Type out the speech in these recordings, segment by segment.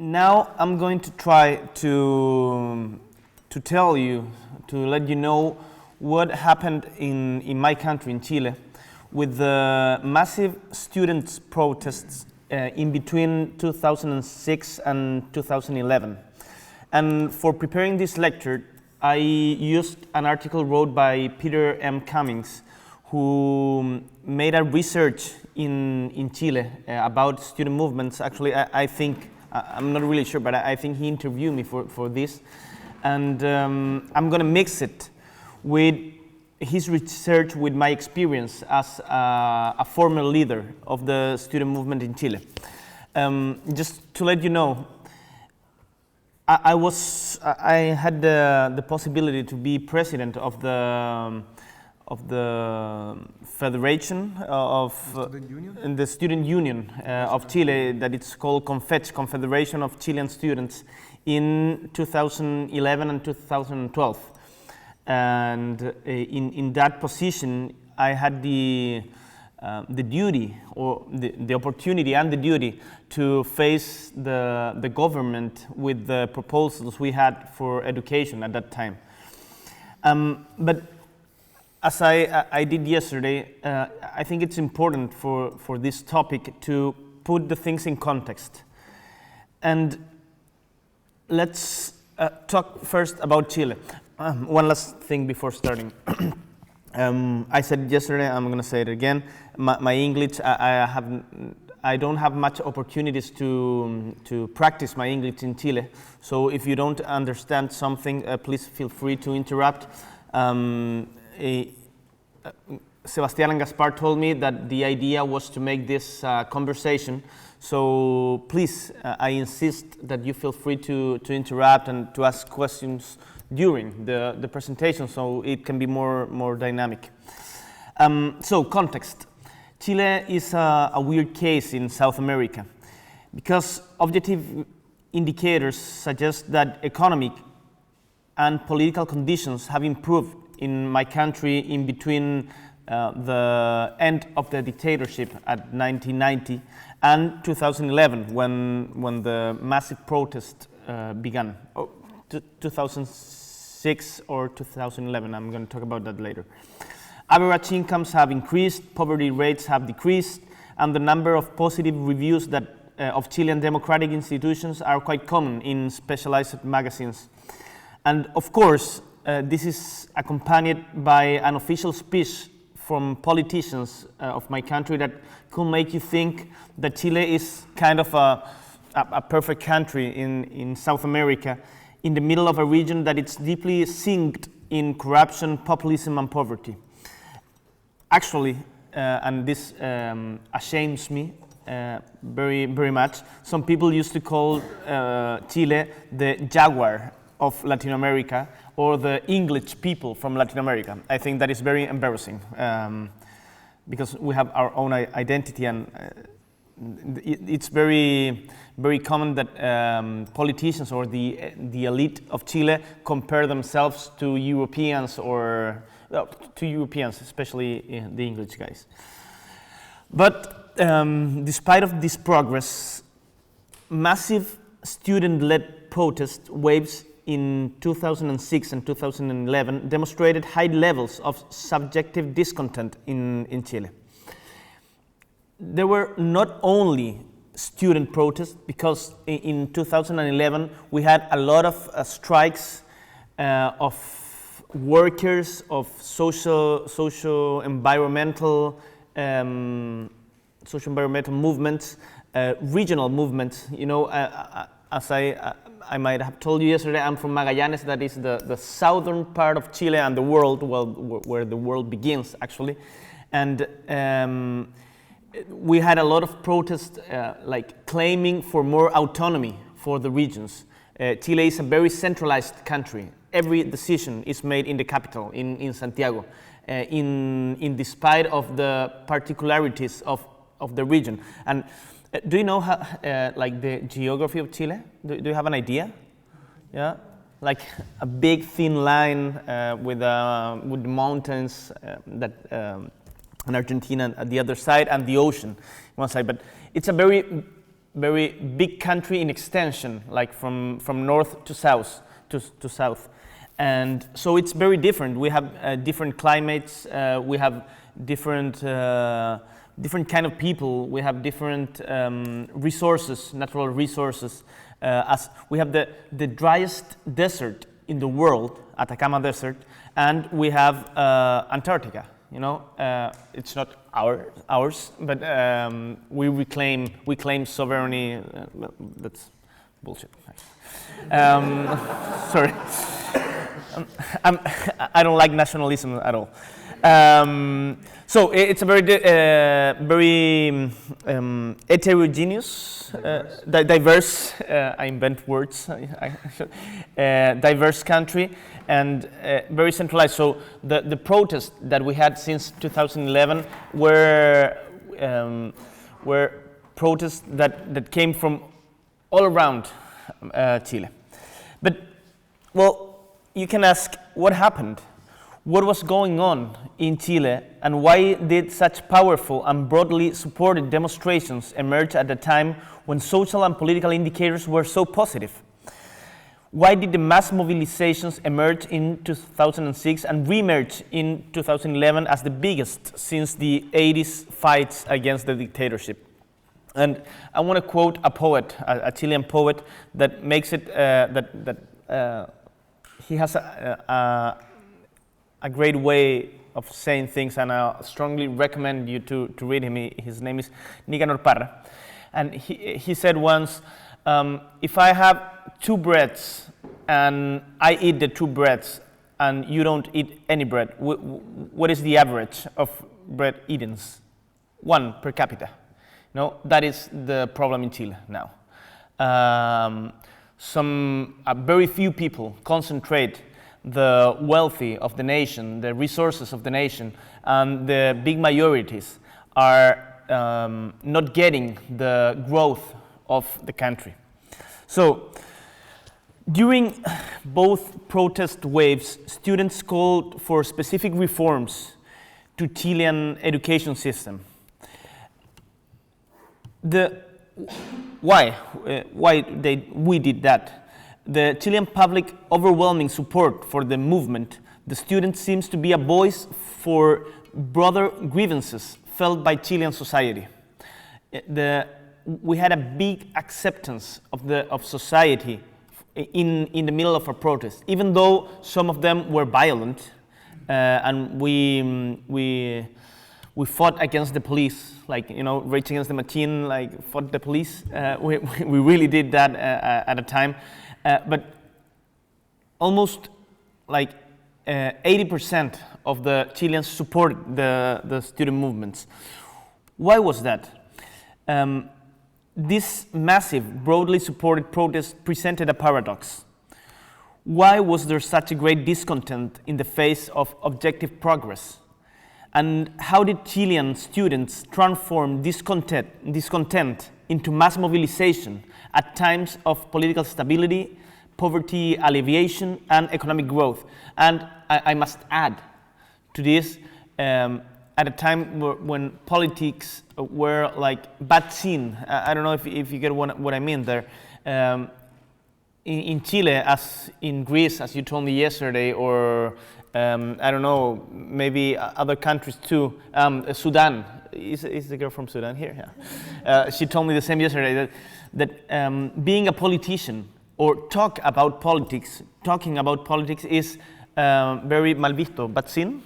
Now I'm going to try to tell you, to let you know what happened in my country, in Chile, with the massive students' protests in between 2006 and 2011. And for preparing this lecture, I used an article wrote by Peter M. Cummings, who made a research in Chile about student movements. Actually, I think, I'm not really sure, but I think he interviewed me for this. And I'm going to mix it with his research with my experience as a former leader of the student movement in Chile. Just to let you know, I had the possibility to be president of the federation of the student union of Chile, that it's called CONFECH, Confederation of Chilean Students, in 2011 and 2012. And in that position, I had the duty, or the opportunity and the duty, to face the government with the proposals we had for education at that time. But as I did yesterday, I think it's important for this topic to put the things in context. And let's talk first about Chile. One last thing before starting. I said yesterday, I'm going to say it again. My English, I don't have much opportunities to practice my English in Chile. So if you don't understand something, please feel free to interrupt. Sebastián and Gaspar told me that the idea was to make this conversation. So please, I insist that you feel free to interrupt and to ask questions during the presentation, so it can be more dynamic. So context. Chile is a weird case in South America because objective indicators suggest that economic and political conditions have improved in my country in between the end of the dictatorship at 1990 and 2011, when the massive protest began. 2006 or 2011, I'm going to talk about that later. Average incomes have increased, poverty rates have decreased, and the number of positive reviews of Chilean democratic institutions are quite common in specialized magazines. And of course, this is accompanied by an official speech from politicians of my country that could make you think that Chile is kind of a perfect country in South America, in the middle of a region that is deeply synced in corruption, populism, and poverty. Actually, and this ashames me very, very much, some people used to call Chile the Jaguar of Latin America, or the English people from Latin America. I think that is very embarrassing, because we have our own identity, and it's very, very common that politicians or the elite of Chile compare themselves to Europeans, or to Europeans, especially the English guys. But despite of this progress, massive student-led protest waves in 2006 and 2011 demonstrated high levels of subjective discontent in Chile. There were not only student protests, because in 2011 we had a lot of strikes of workers, of social environmental movements, regional movements. You know, as I might have told you yesterday, I'm from Magallanes, that is the southern part of Chile and the world, well, where the world begins, actually. And we had a lot of protests like claiming for more autonomy for the regions. Chile is a very centralized country. Every decision is made in the capital, in Santiago, in despite of the particularities of the region. And do you know how, like the geography of Chile? Do you have an idea? Yeah, like a big thin line with mountains that in Argentina at the other side, and the ocean one side. But it's a very very big country in extension, like from north to south, to south. And so it's very different. We have different climates, we have different kind of people, we have different resources, natural resources. As we have the driest desert in the world, Atacama Desert, and we have Antarctica. You know, it's not ours, but we claim sovereignty. That's bullshit. Sorry, I don't like nationalism at all. So it's a very heterogeneous, diverse. I invent words. Diverse country and very centralized. So the protests that we had since 2011 were protests that came from all around Chile. But well, you can ask what happened. What was going on in Chile, and why did such powerful and broadly supported demonstrations emerge at a time when social and political indicators were so positive? Why did the mass mobilizations emerge in 2006 and re-emerge in 2011 as the biggest since the 80s fights against the dictatorship? And I want to quote a poet, a Chilean poet, that makes it, he has a great way of saying things, and I strongly recommend you to read him. His name is Nicanor Parra. And he said once, if I have two breads and I eat the two breads and you don't eat any bread, what is the average of bread eatings? 1 per capita. No, that is the problem in Chile now. Very few people concentrate the wealthy of the nation, the resources of the nation, and the big majorities are not getting the growth of the country. So, during both protest waves, students called for specific reforms to Chilean education system. Why we did that? The Chilean public overwhelming support for the movement, the student seems to be a voice for broader grievances felt by Chilean society. We had a big acceptance of society in the middle of a protest, even though some of them were violent, and we fought against the police, like, you know, Rage Against the Machine, like, fought the police. We really did that at a time. But almost like 80% of the Chileans support the student movements. Why was that? This massive, broadly supported protest presented a paradox. Why was there such a great discontent in the face of objective progress? And how did Chilean students transform discontent into mass mobilization at times of political stability, poverty alleviation, and economic growth? And I must add to this, at a time when politics were like bad seen. I don't know if you get what I mean there. In Chile, as in Greece, as you told me yesterday, or I don't know, maybe other countries too. Sudan, is the girl from Sudan here? Yeah. She told me the same yesterday, that being a politician or talking about politics is very mal visto, bad seen.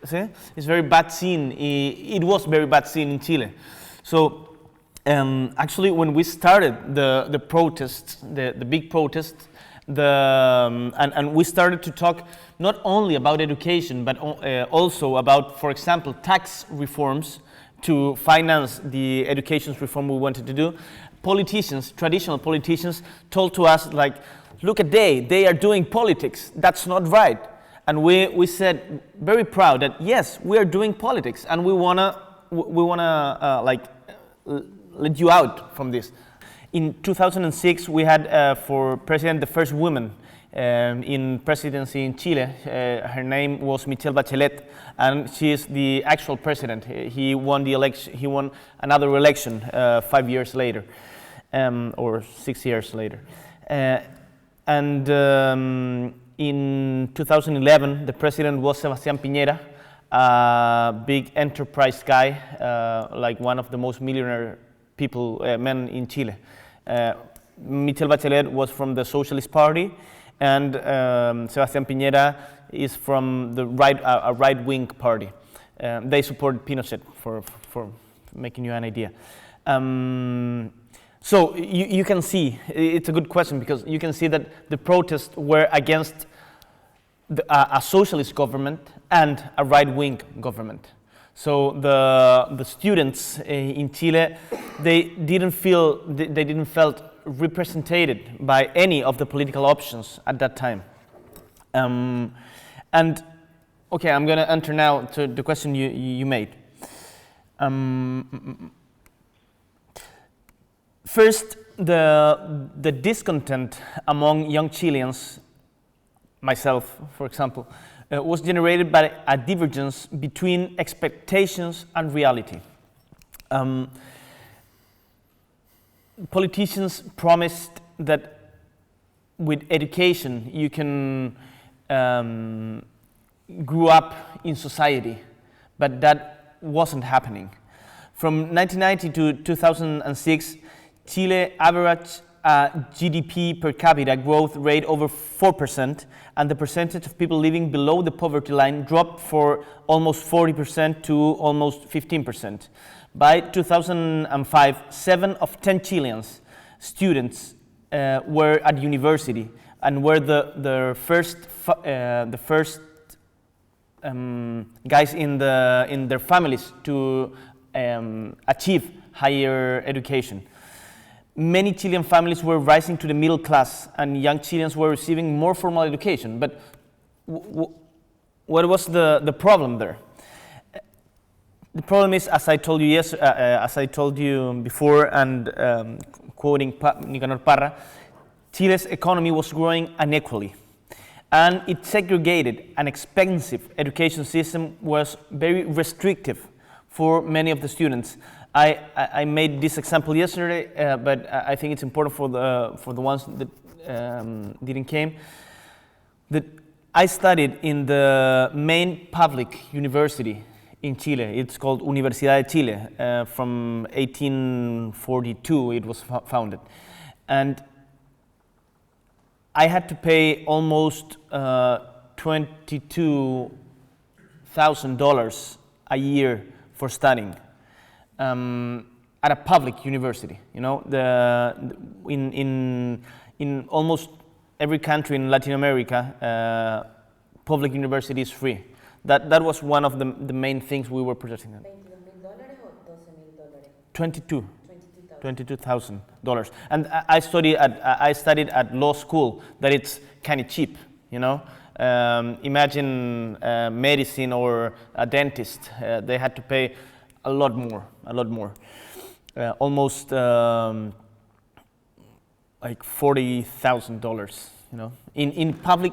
See? It's very bad seen. It was very bad seen in Chile. So actually, when we started the protests, the big protests, and we started to talk not only about education, but also about, for example, tax reforms to finance the education reform we wanted to do. Politicians, traditional politicians, told to us, like, look at they are doing politics. That's not right. And we said, very proud, that yes, we are doing politics, and we wanna let you out from this. In 2006, we had for president the first woman in presidency in Chile. Her name was Michelle Bachelet, and she is the actual president. He won the election. He won another election 5 years later, or 6 years later. And in 2011, the president was Sebastián Piñera, a big enterprise guy, like one of the most millionaire people, men in Chile. Michelle Bachelet was from the Socialist Party, and Sebastián Piñera is from the a right-wing party. They supported Pinochet, for making you an idea. So you can see, it's a good question, because you can see that the protests were against a socialist government and a right-wing government. So the students in Chile, they didn't felt represented by any of the political options at that time. And okay, I'm going to enter now to the question you made. First, the discontent among young Chileans, myself, for example, was generated by a divergence between expectations and reality. Politicians promised that with education you can grow up in society, but that wasn't happening. From 1990 to 2006, Chile averaged a GDP per capita growth rate over 4%, and the percentage of people living below the poverty line dropped from almost 40% to almost 15%. By 2005, 7 of 10 Chileans students were at university and were the first guys in their families to achieve higher education. Many Chilean families were rising to the middle class, and young Chileans were receiving more formal education. But what was the problem there? The problem is, as I told you before, and quoting Nicanor Parra, Chile's economy was growing unequally, and its segregated and expensive education system was very restrictive for many of the students. I made this example yesterday, but I think it's important for the ones that didn't came. That I studied in the main public university in Chile. It's called Universidad de Chile. From 1842 it was founded, and I had to pay almost $22,000 a year for studying. At a public university, you know, in almost every country in Latin America, public university is free. That was one of the main things we were protesting. $22,000 or $22,000, and I studied at law school. That it's kind of cheap, you know. Imagine medicine or a dentist; they had to pay a lot more, almost like $40,000, you know, in public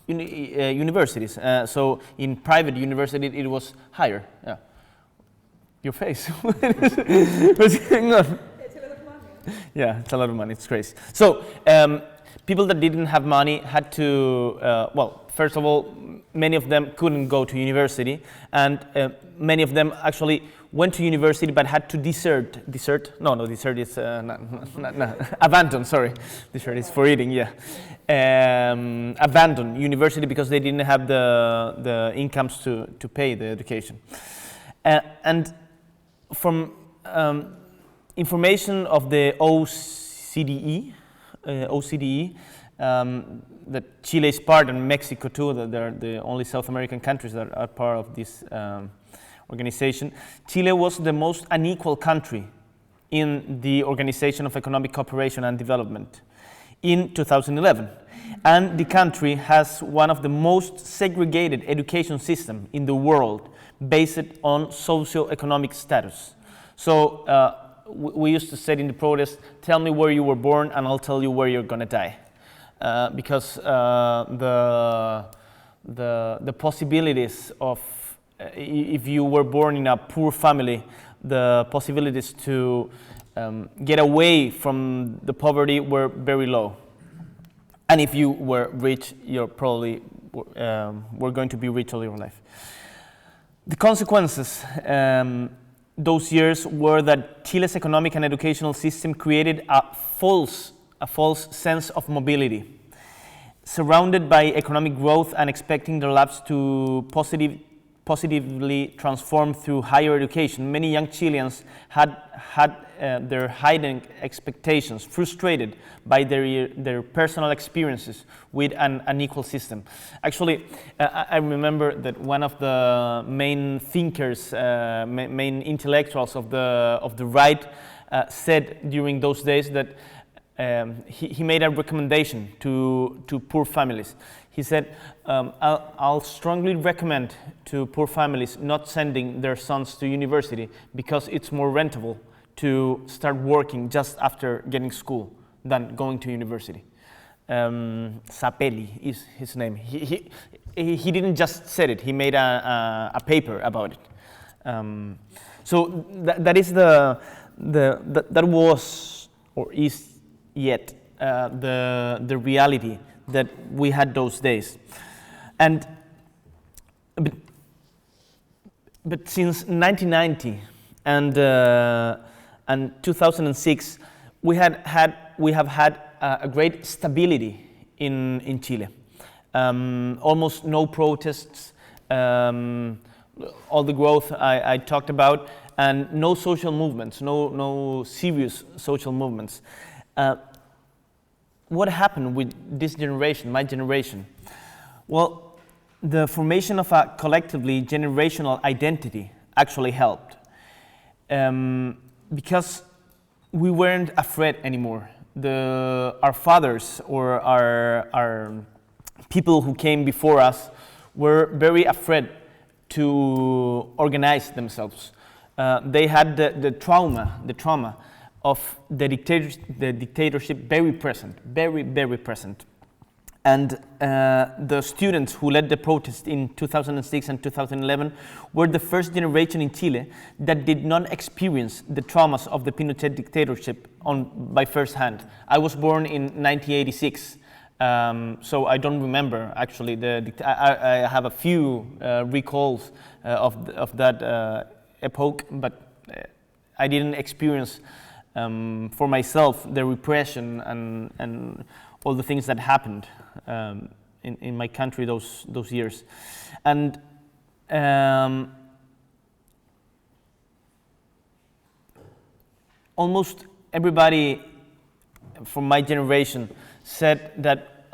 universities. So in private university it was higher. Yeah. Your face. What's going on? It's a lot of money. Yeah, it's a lot of money. It's crazy. So people that didn't have money had to, well, first of all, many of them couldn't go to university, and many of them actually went to university but had to desert. No, desert is abandon. Sorry, desert is for eating. Yeah, abandon university because they didn't have the incomes to pay the education. And from information of the OCDE, that Chile is part, and Mexico too, that they're the only South American countries that are part of this organization. Chile was the most unequal country in the Organization of Economic Cooperation and Development in 2011. And the country has one of the most segregated education systems in the world, based on socio-economic status. So we used to say in the protest, tell me where you were born and I'll tell you where you're gonna die. because the possibilities of, if you were born in a poor family, the possibilities to get away from the poverty were very low. And if you were rich, you're probably were going to be rich all your life. The consequences those years were that Chile's economic and educational system created a false sense of mobility. Surrounded by economic growth and expecting their lives to positively transform through higher education, many young Chileans had their hidden expectations frustrated by their personal experiences with an unequal system. Actually, I remember that one of the main thinkers, main intellectuals of the right said during those days that he made a recommendation to poor families. He said, I'll strongly recommend to poor families not sending their sons to university because it's more rentable to start working just after getting school than going to university. Sapelli is his name. He didn't just say it, he made a paper about it. So that is that was or is yet the reality that we had those days. And but since 1990 and 2006, we have had a great stability in Chile. Almost no protests, all the growth I talked about, and no social movements, no serious social movements. What happened with this generation, my generation? Well, the formation of a collectively generational identity actually helped. Because we weren't afraid anymore. Our fathers or our people who came before us were very afraid to organize themselves. They had the trauma of the dictatorship very present, very present. And the students who led the protest in 2006 and 2011 were the first generation in Chile that did not experience the traumas of the Pinochet dictatorship by first hand. I was born in 1986, so I don't remember actually. I have a few recalls of that epoch, but I didn't experience for myself the repression and all the things that happened in my country those years. And almost everybody from my generation said that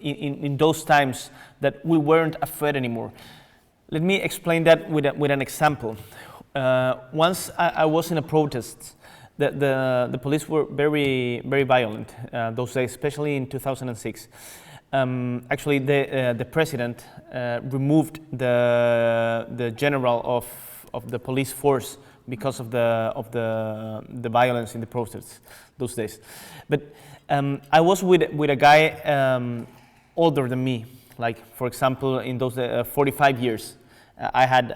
in those times that we weren't afraid anymore. Let me explain that with an example. Once I was in a protest. The police were very violent those days, especially in 2006. Actually, the president removed the general of the police force because of the violence in the protests those days. But I was with a guy older than me, like for example in those 45 years. I had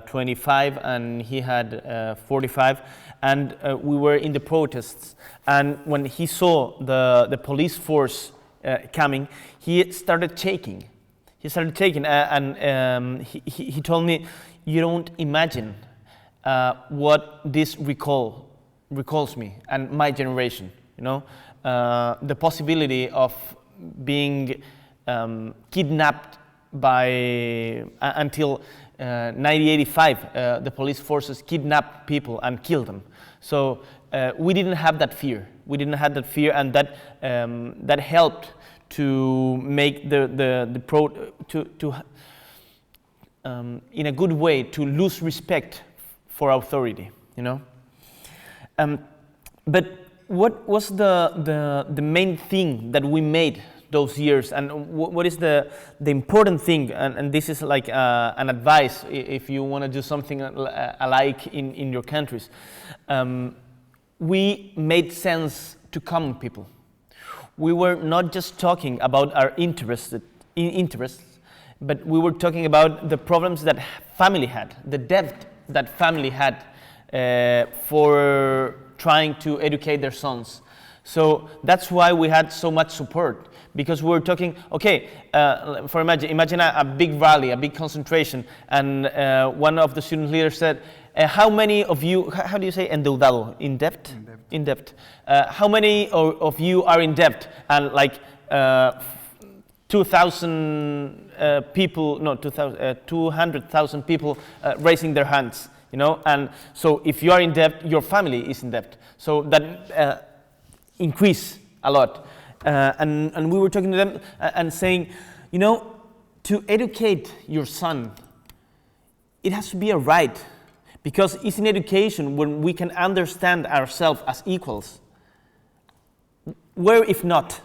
25 and he had 45, and we were in the protests. And when he saw the police force coming, he started shaking. He told me, "You don't imagine what this recalls me and my generation. You know, the possibility of being kidnapped until 1985, the police forces kidnapped people and killed them. So we didn't have that fear. And that helped to make in a good way to lose respect for authority. You know. But what was the main thing that we made those years, and what is the important thing, and this is like an advice if you want to do something alike in your countries. We made sense to common people. we were not just talking about our interests, but we were talking about the problems that family had, the debt that family had for trying to educate their sons. So that's why we had so much support, because we were talking, okay, imagine a big rally, a big concentration, and one of the student leaders said, how many of you, how do you say endeudado, in debt? In debt. How many of you are in debt? And like 2,000 people, no, 200,000 people raising their hands, you know? And so if you are in debt, your family is in debt. So that increase a lot. And we were talking to them and saying, you know, to educate your son, it has to be a right, because it's in education when we can understand ourselves as equals. Where if not?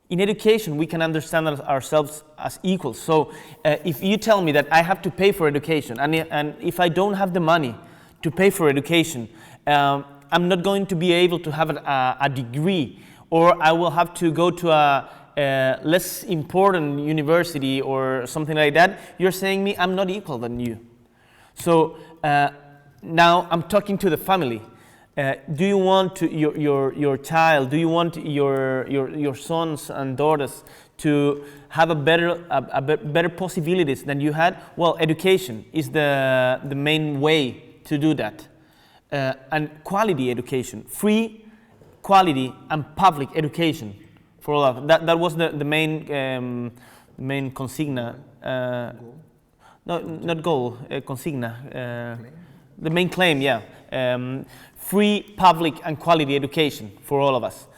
In education, we can understand ourselves as equals. So if you tell me that I have to pay for education, and if I don't have the money to pay for education, I'm not going to be able to have a degree, or I will have to go to a less important university or something like that, you're saying me I'm not equal than you. So now I'm talking to the family. Do you want your child, do you want your sons and daughters to have a better possibilities than you had? Well, education is the main way to do that. And quality education, free, quality, and public education for all of that. That was the main consigna. No, not goal, consigna. The main claim, yeah. Free, public, and quality education for all of us.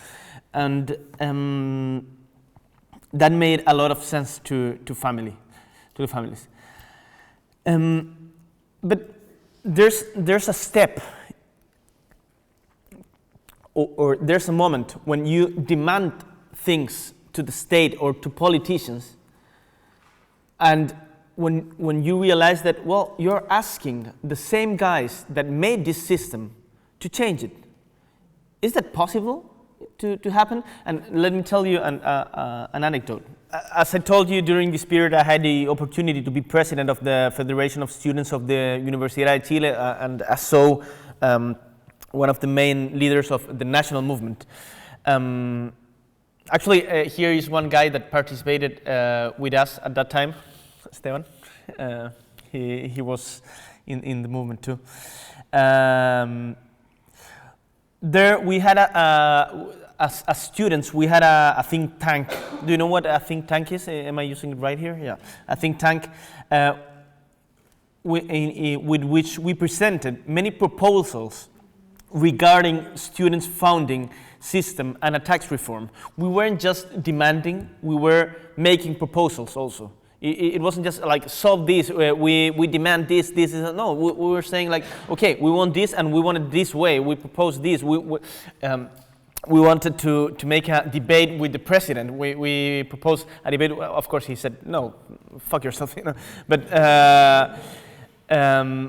And that made a lot of sense to the families. But there's a step, or there's a moment when you demand things to the state or to politicians, and when you realize that, well, you're asking the same guys that made this system to change it. Is that possible to happen? And let me tell you an anecdote. As I told you, during this period, I had the opportunity to be president of the Federation of Students of the Universidad de Chile, and so one of the main leaders of the national movement. Actually, here is one guy that participated with us at that time, Esteban. He was in the movement too. There we had as students, we had a think tank. Do you know what a think tank is? Am I using it right here? Yeah, a think tank with which we presented many proposals regarding students' funding system and a tax reform. We weren't just demanding, we were making proposals also. It wasn't just like solve this, we demand this, no, we were saying like, okay, we want this and we want it this way, we propose this. We wanted to make a debate with the president. We proposed a debate, of course he said, no, fuck yourself, you know. But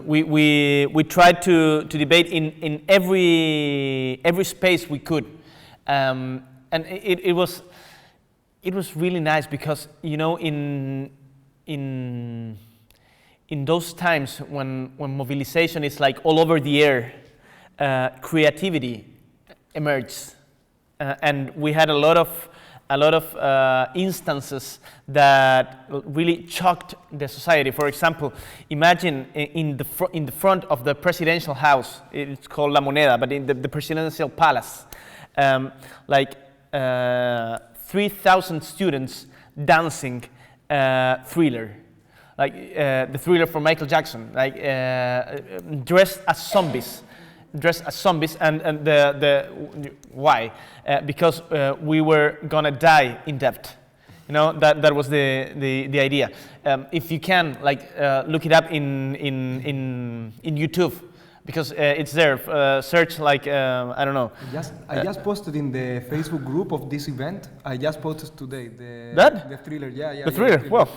we tried to debate in every space we could. And it was really nice because, you know, in those times when mobilization is like all over the air, creativity emerged, and we had a lot of instances that really shocked the society. For example, imagine in the front of the presidential house, it's called La Moneda, but in the presidential palace, 3,000 students dancing Thriller, like the Thriller for Michael Jackson, like dressed as zombies, and why? Because we were gonna die in debt. You know, that was the idea. If you can, like, look it up in YouTube. because it's there. Search like I don't know. I just posted in the Facebook group of this event. I just posted today the thriller. The thriller. Well,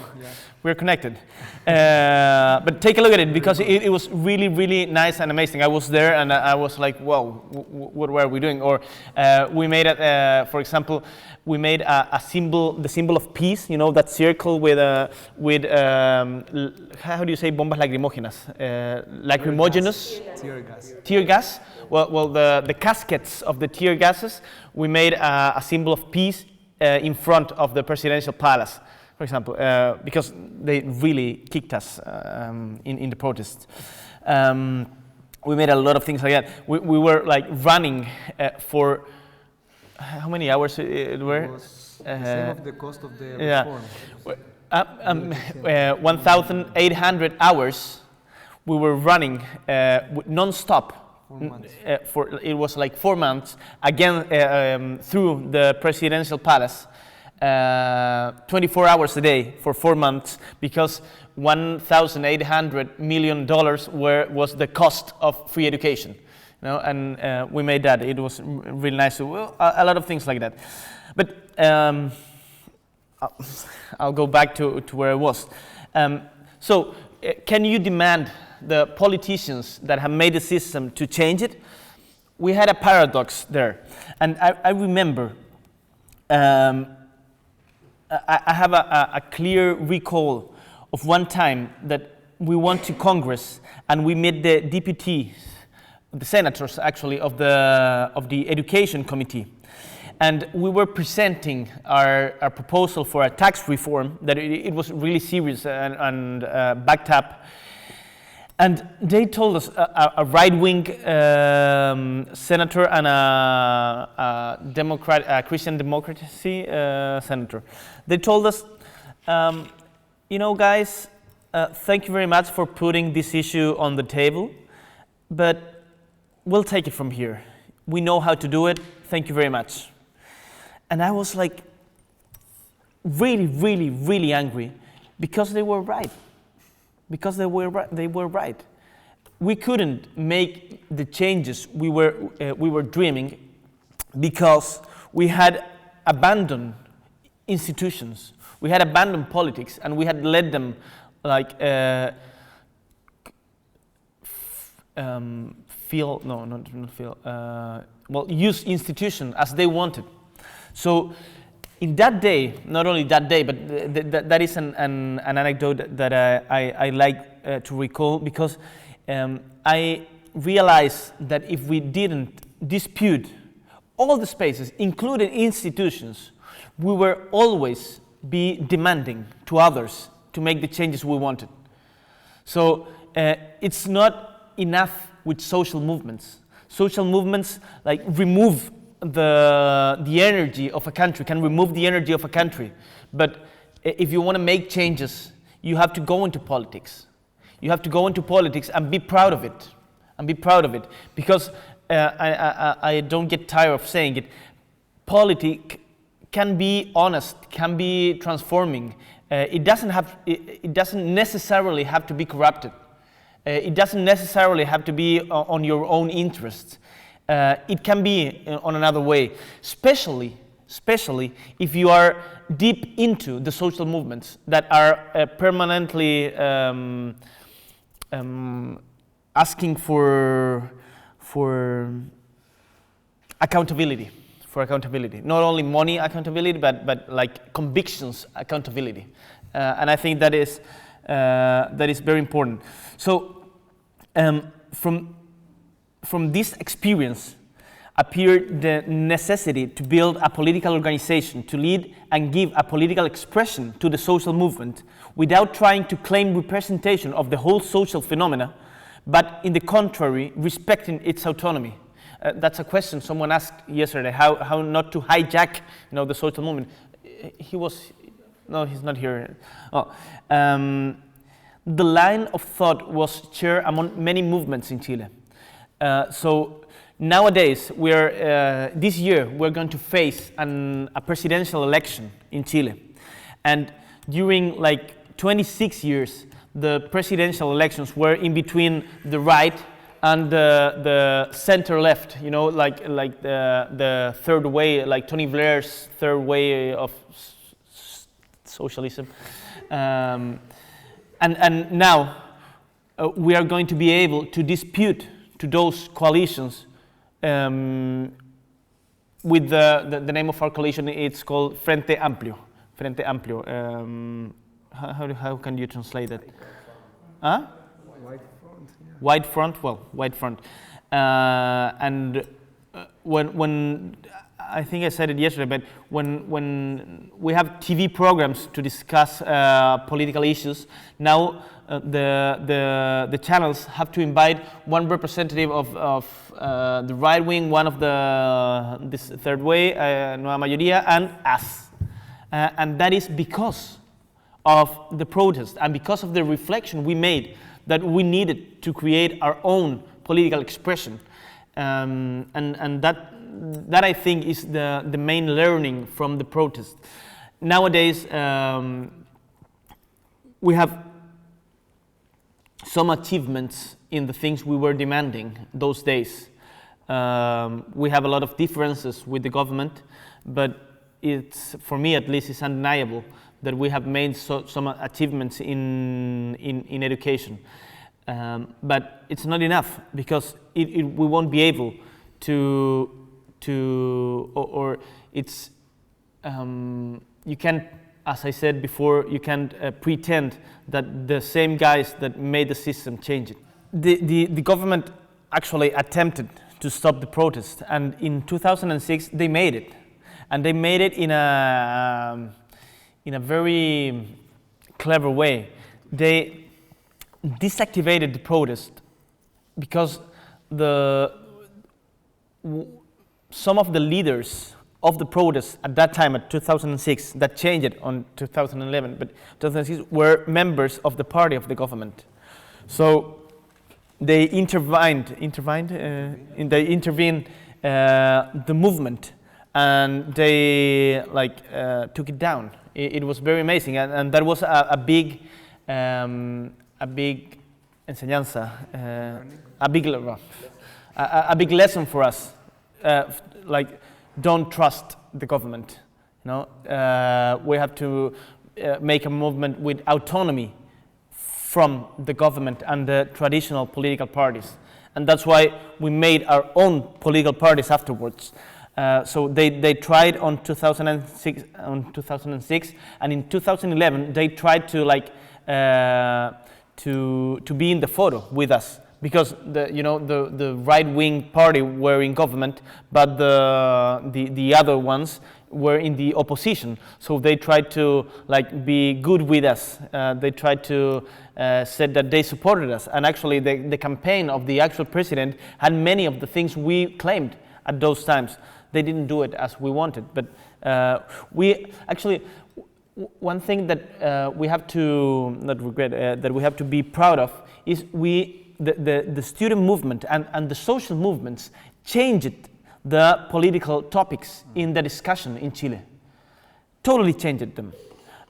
we're connected. But take a look at it because it was really, really nice and amazing. I was there and I was like, "Whoa, what were we doing?" Or we made for example, we made a symbol, the symbol of peace. You know, that circle with how do you say bombas lacrimógenas? Lacrimogenous. Tear gas. Well, the caskets of the tear gases, we made a symbol of peace in front of the presidential palace, for example, because they really kicked us in the protests. We made a lot of things like that. We were like running for how many hours it were? It was the same of the cost of the reform. 1,800 hours. We were running non-stop it was like 4 months again through the presidential palace, 24 hours a day for 4 months, because $1,800 million was the cost of free education. You know, and we made that. It was really nice. Well, a lot of things like that. But I'll go back to where I was. So can you demand the politicians that have made the system to change it? We had a paradox there. And I remember, I have a clear recall of one time that we went to Congress and we met the deputies, the senators actually, of the education committee. And we were presenting our proposal for a tax reform that it was really serious and backed up. And they told us, a right-wing senator and a Christian democracy senator, they told us, you know, guys, thank you very much for putting this issue on the table, but we'll take it from here. We know how to do it. Thank you very much. And I was like really, really, really angry because they were right. Because they were right. We couldn't make the changes we were dreaming because we had abandoned institutions. We had abandoned politics, and we had let them like use institutions as they wanted. So in that day, not only that day, but that is an anecdote that I like to recall, because I realized that if we didn't dispute all the spaces, including institutions, we were always be demanding to others to make the changes we wanted. So it's not enough with social movements. Social movements like remove the energy of a country, can remove the energy of a country. But if you want to make changes, you have to go into politics. You have to go into politics and be proud of it. And be proud of it. Because I don't get tired of saying it. Politics can be honest, can be transforming. It doesn't necessarily have to be corrupted. It doesn't necessarily have to be on your own interests. It can be on another way, especially if you are deep into the social movements that are permanently asking for accountability. For accountability, not only money accountability, but like convictions accountability, and I think that is very important. So from this experience appeared the necessity to build a political organization to lead and give a political expression to the social movement without trying to claim representation of the whole social phenomena, but in the contrary, respecting its autonomy. That's a question someone asked yesterday, how not to hijack, the social movement. He's not here. The line of thought was shared among many movements in Chile. So nowadays, this year, we're going to face a presidential election in Chile. And during like 26 years, the presidential elections were in between the right and the center left, you know, like the third way, like Tony Blair's third way of socialism. And now we are going to be able to dispute to those coalitions with the name of our coalition. It's called Frente Amplio. Frente Amplio. How can you translate that? Huh? White front. Yeah. White front. Well, white front. And when I think I said it yesterday, but when we have TV programs to discuss political issues, now the channels have to invite one representative of the right wing, one of this third way, Nueva Mayoría, and us. And that is because of the protest and because of the reflection we made that we needed to create our own political expression. And that I think is the main learning from the protest. Nowadays, we have some achievements in the things we were demanding those days. We have a lot of differences with the government, but it's, for me at least, it's undeniable that we have made some achievements in education. But it's not enough, because we won't be able to or it's you can't, as I said before, you can't pretend that the same guys that made the system change it. The government actually attempted to stop the protest, and in 2006 they made it, and they made it in a very clever way. They deactivated the protest because some of the leaders of the protest at that time, at 2006, that changed it on 2011, but 2006 were members of the party of the government. So they intervened the movement, and they took it down. It was very amazing, and that was a big enseñanza, a big lesson for us. Don't trust the government. You know, we have to make a movement with autonomy from the government and the traditional political parties, and that's why we made our own political parties afterwards. So they tried on 2006, and in 2011 they tried to be in the photo with us, because the right-wing party were in government, but the other ones were in the opposition. So they tried to be good with us. They tried to said that they supported us, and actually the campaign of the actual president had many of the things we claimed at those times. They didn't do it as we wanted, but we actually. One thing that we have to not regret, that we have to be proud of, is the student movement and the social movements changed the political topics in the discussion in Chile. Totally changed them,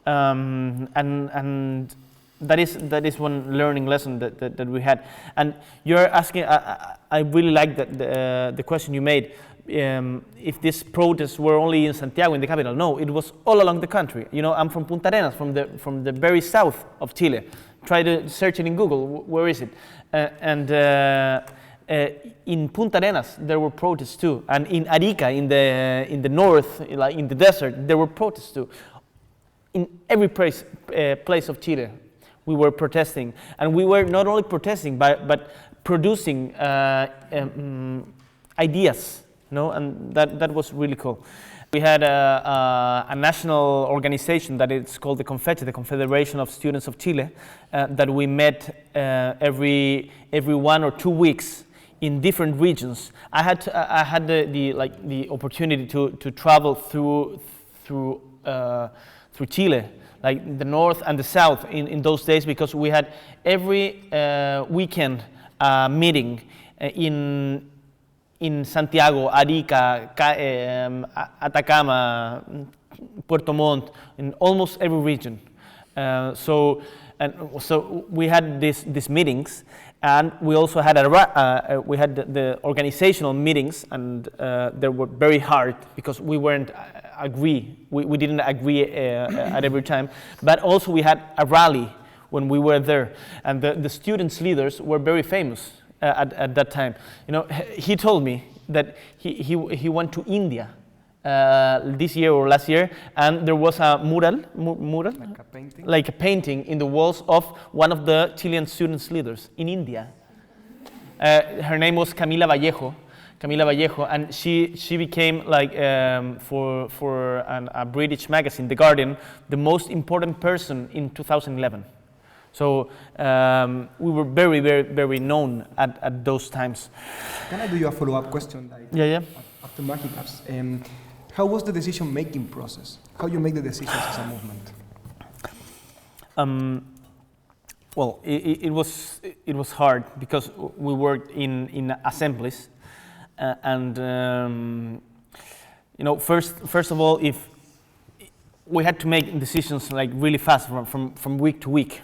and that is one learning lesson that we had. And you're asking, I really like the question you made. If these protests were only in Santiago, in the capital. No, it was all along the country. You know, I'm from Punta Arenas, from the very south of Chile. Try to search it in Google. Where is it? In Punta Arenas there were protests too, and in Arica, in the north, like in the desert, there were protests too. In every place of Chile, we were protesting, and we were not only protesting but producing ideas. No, and that was really cool. We had a national organization that is called the CONFECHE, the Confederation of Students of Chile, that we met every 1 or 2 weeks in different regions. I had the opportunity to travel through Chile, like the north and the south in those days, because we had every weekend meeting in Santiago, Arica, Atacama, Puerto Montt, in almost every region. So we had these meetings, And we also had we had the organizational meetings, and they were very hard because we weren't we didn't agree at every time. But also we had a rally when we were there, and the students' leaders were very famous at that time. You know, he told me that he went to India this year or last year, and there was a mural, like a painting in the walls of one of the Chilean students' leaders in India. Her name was Camila Vallejo, and she became like for a British magazine, The Guardian, the most important person in 2011. So we were very, very, very known at those times. Can I do you a follow-up question? Like, yeah. After Marketplace, how was the decision-making process? How you make the decisions as a movement? Well, it was hard because we worked in assemblies, and you know, first of all, if we had to make decisions like really fast from week to week.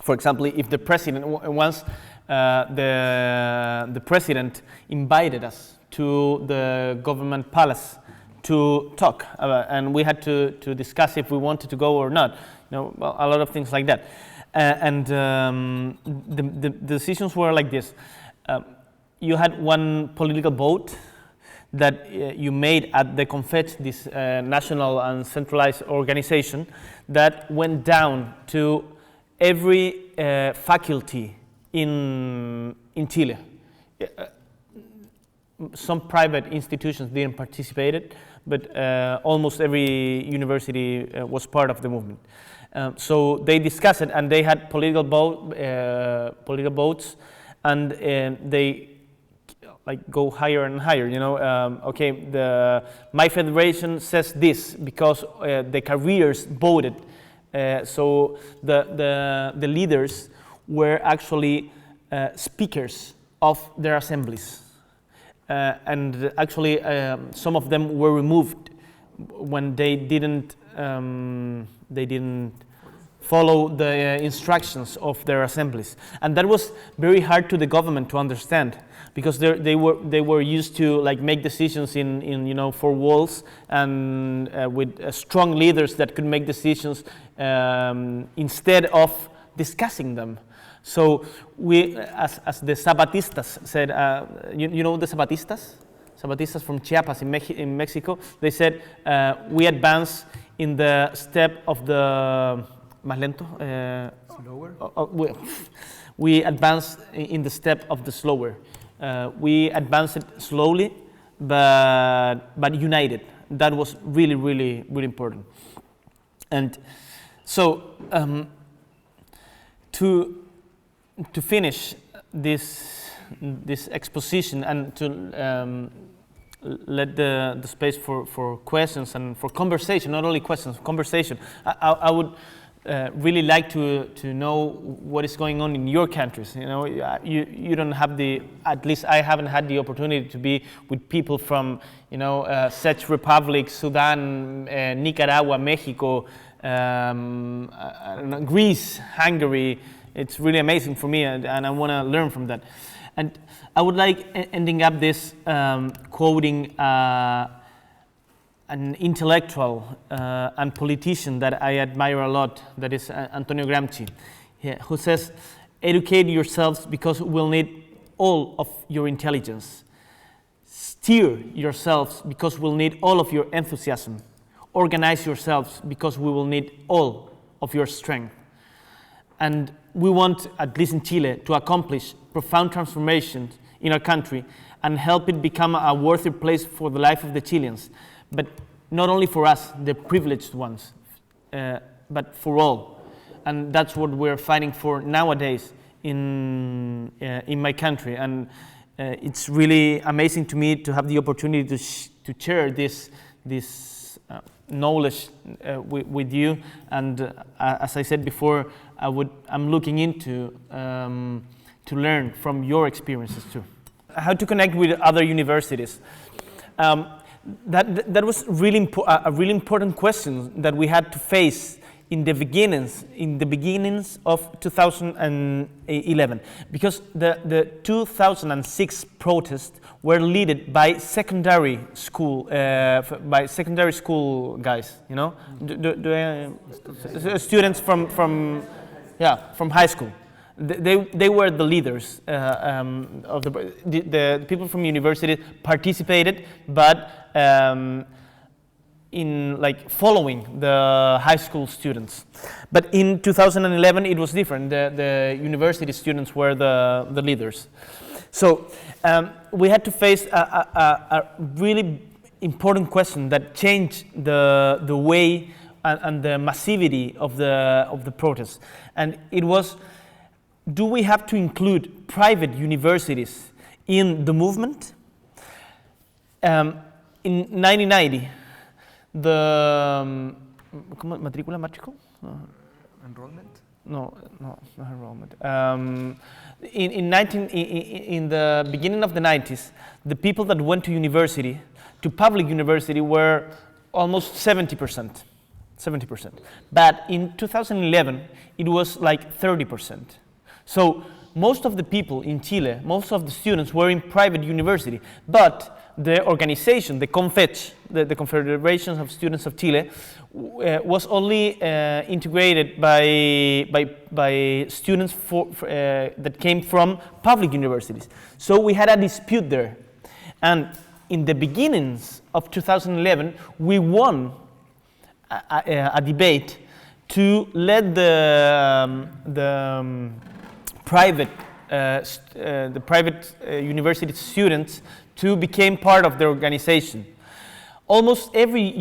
For example, if the president once the president invited us to the government palace to talk, and we had to discuss if we wanted to go or not. You know, well, a lot of things like that. The decisions were like this. You had one political vote that you made at the CONFET, this national and centralized organization, that went down to every faculty in Chile. Some private institutions didn't participate, but almost every university was part of the movement. So they discussed it, and they had political votes, and they like go higher and higher. You know, okay, my federation says this because the careers voted. So the leaders were actually speakers of their assemblies. And actually, some of them were removed when they didn't follow the instructions of their assemblies, and that was very hard to the government to understand because they were used to like make decisions in you know, four walls and with strong leaders that could make decisions instead of discussing them. So we, as the Zapatistas said, you know the Zapatistas from Chiapas in Mexico, they said we advance in the step of the más lento. Slower. We advance in the step of the slower. We advanced slowly, but united. That was really, really, really important. And so to finish this exposition and to let the space for questions and for conversation, not only questions, conversation, I would really like to know what is going on in your countries. You know, you don't have at least I haven't had the opportunity to be with people from, you know, Czech Republic, Sudan, Nicaragua, Mexico, Greece, Hungary. It's really amazing for me, and I want to learn from that. And I would like ending up this quoting an intellectual and politician that I admire a lot, that is Antonio Gramsci, who says, "Educate yourselves because we'll need all of your intelligence. Steer yourselves because we'll need all of your enthusiasm. Organize yourselves because we will need all of your strength." And we want, at least in Chile, to accomplish profound transformations in our country and help it become a worthy place for the life of the Chileans. But not only for us, the privileged ones, but for all. And that's what we're fighting for nowadays in my country. And it's really amazing to me to have the opportunity to share this knowledge with you. And as I said before, I'm looking into to learn from your experiences too. How to connect with other universities. That was really a really important question that we had to face in the beginnings of 2011, because the 2006 protests were led by secondary school guys, you know, students from high school. They were the leaders of the people from university participated, but in like following the high school students. But in 2011 it was different. The university students were the leaders. So we had to face a really important question that changed the way and the massivity of the protest, and it was: do we have to include private universities in the movement? In 1990, the matrícula matrico? Enrollment? No, not enrollment. In the beginning of the 90s, the people that went to university, to public university, were almost 70%. 70%. But in 2011, it was like 30%. So most of the people in Chile, most of the students were in private university, but the organization, the CONFECH, the Confederation of Students of Chile, was only integrated by students that came from public universities. So we had a dispute there. And in the beginnings of 2011, we won a debate to let the private university students to become part of the organization. Almost every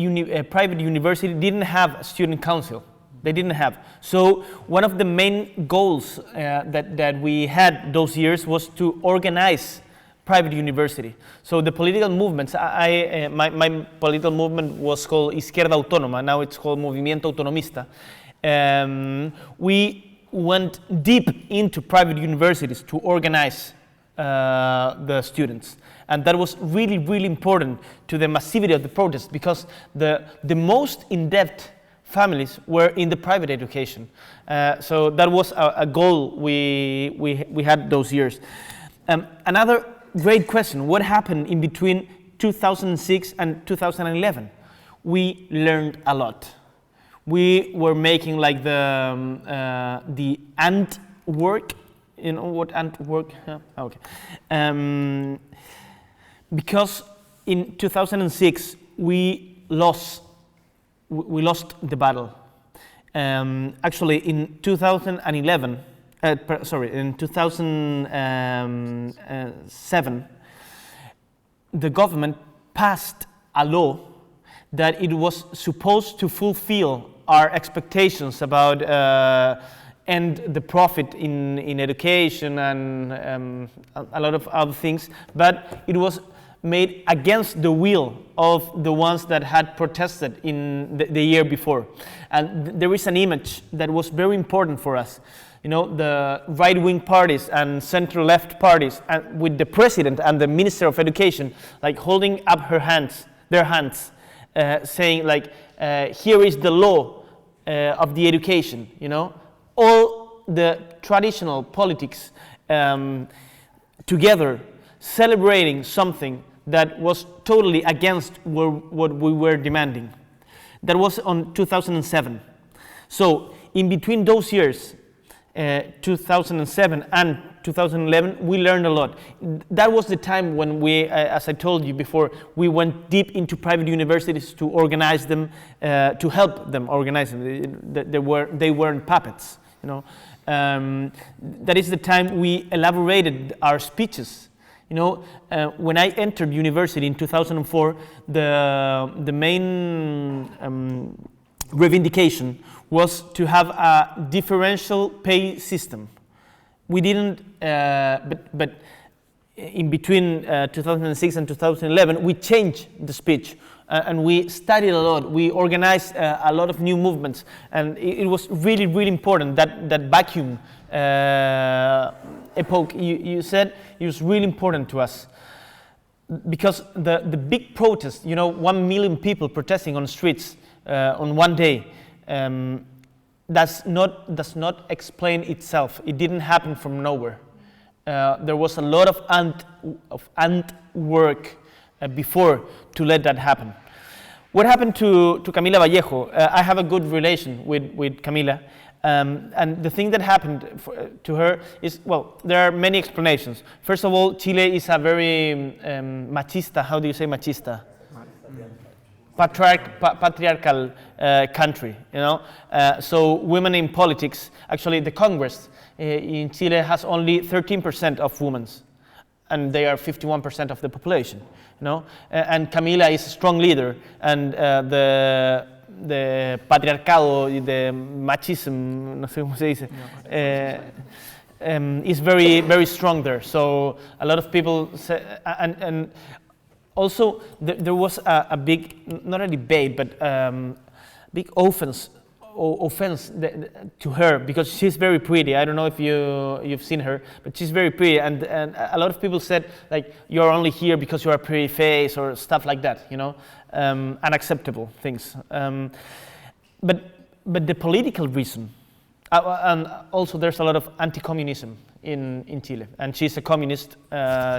private university didn't have a student council. They didn't have. So one of the main goals that we had those years was to organize private university. So the political movements, my political movement was called Izquierda Autónoma, now it's called Movimiento Autonomista. We went deep into private universities to organize the students. And that was really, really important to the massivity of the protest, because the most in-depth families were in the private education. So that was a goal we had those years. Another great question: what happened in between 2006 and 2011? We learned a lot. We were making like the ant work. You know what ant work? Yeah. Okay. Because in 2006 we lost the battle. Actually, in 2011, in 2007, the government passed a law that it was supposed to fulfill our expectations about end the profit in education and a lot of other things, but it was made against the will of the ones that had protested in the year before. And there is an image that was very important for us. You know, the right-wing parties and center-left parties, and with the president and the minister of education, like holding up their hands, saying like, here is the law of the education, you know. All the traditional politics together, celebrating something that was totally against what we were demanding. That was on 2007. So in between those years, 2007 and 2011, we learned a lot. That was the time when we, as I told you before, we went deep into private universities to organize them, to help them organize them. They weren't puppets, you know. That is the time we elaborated our speeches. You know, when I entered university in 2004, the main reivindication was to have a differential pay system. We didn't, but in between 2006 and 2011, we changed the speech and we studied a lot. We organized a lot of new movements, and it was really, really important, that vacuum epoch you said. It was really important to us, because the big protest, you know, 1 million people protesting on the streets on one day, does not explain itself. It didn't happen from nowhere. There was a lot of ant work before to let that happen. What happened to Camila Vallejo? I have a good relation with Camila, and the thing that happened to her is, well, there are many explanations. First of all, Chile is a very machista, how do you say machista? Patriarchal country, you know. So women in politics, actually the Congress in Chile has only 13% of women, and they are 51% of the population, you know. And Camila is a strong leader, and the patriarcado, the machism, no sé cómo se dice, is very, very strong there. So a lot of people say, and also there was a big, not a debate, but big offense to her, because she's very pretty. I don't know if you've seen her, but she's very pretty, and a lot of people said, like, you're only here because you are a pretty face or stuff like that, you know, unacceptable things. But the political reason, and also there's a lot of anti-communism in Chile, and she's a communist.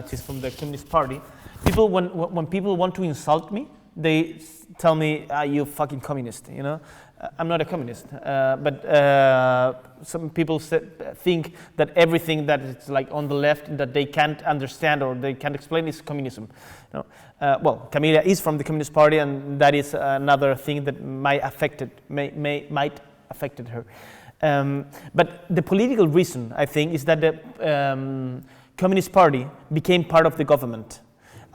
She's from the Communist Party. People, when people want to insult me, they tell me, you fucking communist, you know. I'm not a communist, but some people think that everything that is like on the left that they can't understand or they can't explain is communism. You know? Well, Camila is from the Communist Party, and that is another thing that might affected her. But the political reason, I think, is that the Communist Party became part of the government,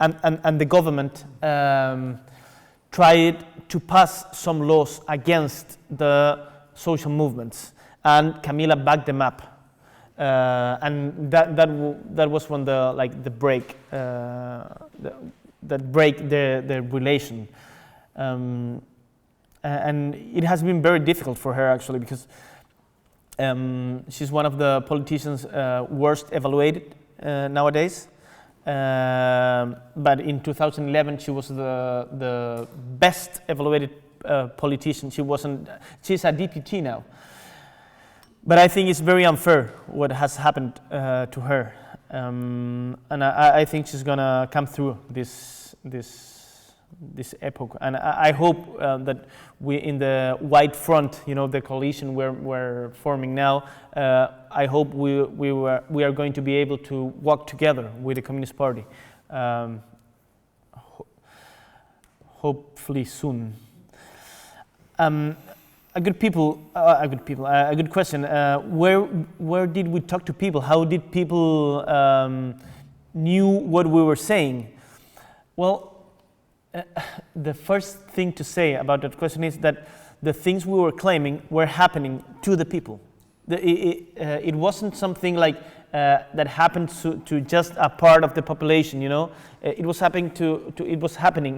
and the government tried to pass some laws against the social movements, and Camila backed them up, and that was when the break that break the relation, and it has been very difficult for her actually, because she's one of the politicians worst evaluated nowadays. But in 2011, she was the best evaluated politician. She's a deputy now. But I think it's very unfair what has happened to her, and I think she's gonna come through this epoch. And I hope that we, in the White Front, you know, the coalition we're forming now, I hope we are going to be able to work together with the Communist Party, hopefully soon. A good question. Where did we talk to people? How did people knew what we were saying? Well, the first thing to say about that question is that the things we were claiming were happening to the people. It wasn't something like that happened to just a part of the population, you know. It was happening it was happening.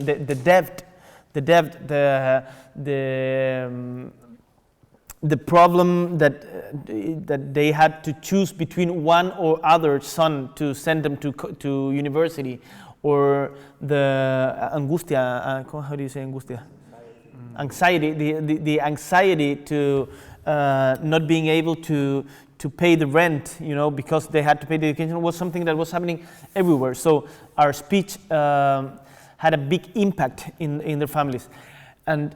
The problem that they had to choose between one or other son to send them to university, or the angustia, how do you say angustia? Anxiety, the anxiety to not being able to pay the rent, you know, because they had to pay the education, was something that was happening everywhere. So our speech had a big impact in their families. And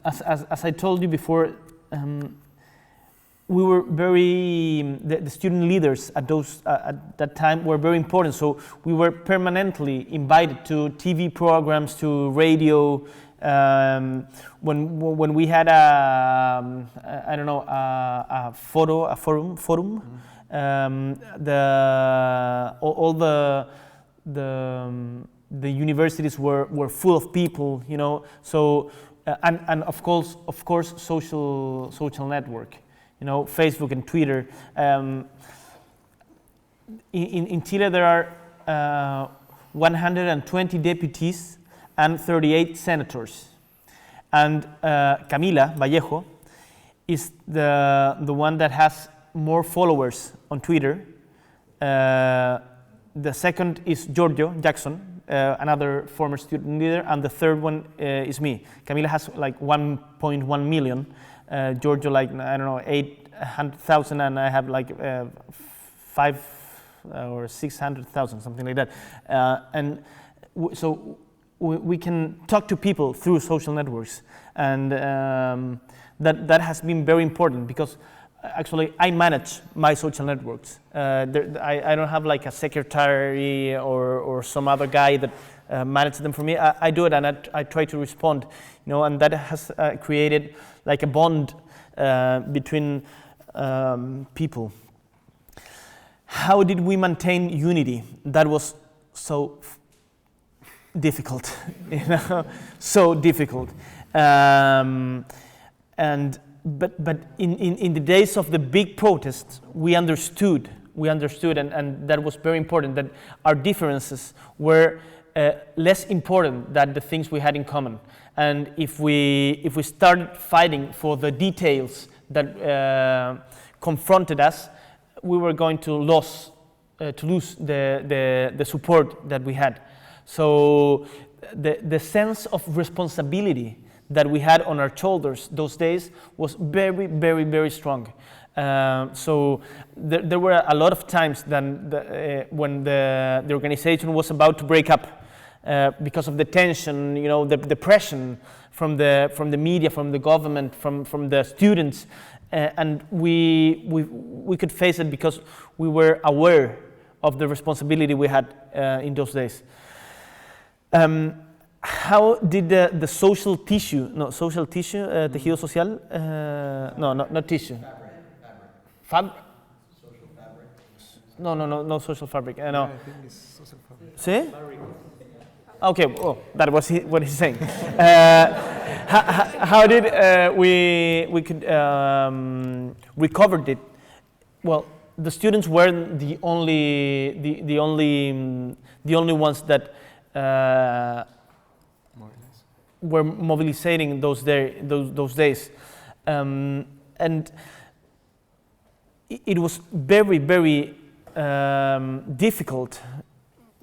as I told you before, we were the student leaders at that time were very important. So we were permanently invited to TV programs, to radio. When we had a forum, all the universities were full of people, you know. So and of course social network, you know, Facebook and Twitter. In Chile there are 120 deputies and 38 senators, and Camila Vallejo is the one that has more followers on Twitter. The second is Giorgio Jackson, another former student leader, and the third one is me. Camila has like 1.1 million, Giorgio like, I don't know, 800,000, and I have like 5 or 600,000, something like that. So we can talk to people through social networks, and that has been very important, because actually I manage my social networks. I don't have like a secretary or some other guy that manages them for me. I do it, and I try to respond, and that has created like a bond between people. How did we maintain unity? That was so difficult, so difficult. But in the days of the big protests, we understood, and that was very important, that our differences were less important than the things we had in common. And if we started fighting for the details that confronted us, we were going to lose the support that we had. So the sense of responsibility that we had on our shoulders those days was very, very, very strong. So there were a lot of times when the organization was about to break up because of the tension, the pressure from the media, from the government, from the students, and we could face it because we were aware of the responsibility we had in those days. How did the social tissue, tejido social, not tissue. Fabric. Social fabric. No social fabric. No. Yeah, I think it's social fabric. See? Okay, that was what he's saying. How did we could recovered it? Well, the students weren't the only ones that were mobilizing those days, and it was very, very difficult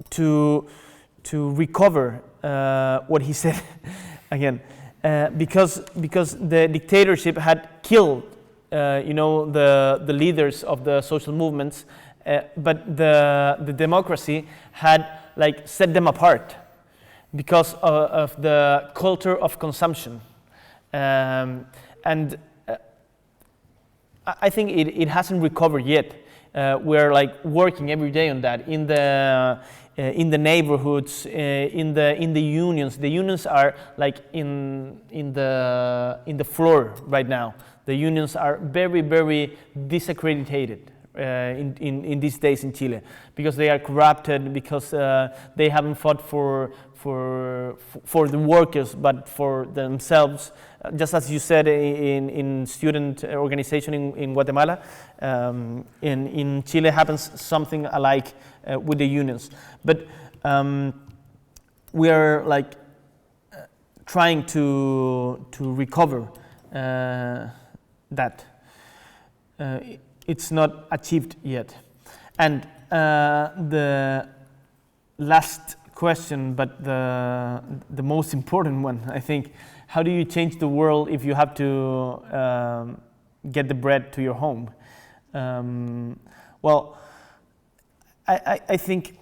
to recover what he said again, because the dictatorship had killed the leaders of the social movements, but the democracy had like set them apart because of the culture of consumption, and I think it hasn't recovered yet. We're like working every day on that in the neighborhoods, in the unions. The unions are like in the floor right now. The unions are very, very disaccredited in these days in Chile, because they are corrupted, because they haven't fought for the workers but for themselves. Just as you said in student organization in Guatemala, in Chile happens something alike with the unions. But we are like trying to recover that. It's not achieved yet. And the last question, but the most important one, I think: how do you change the world if you have to get the bread to your home? Well, I think,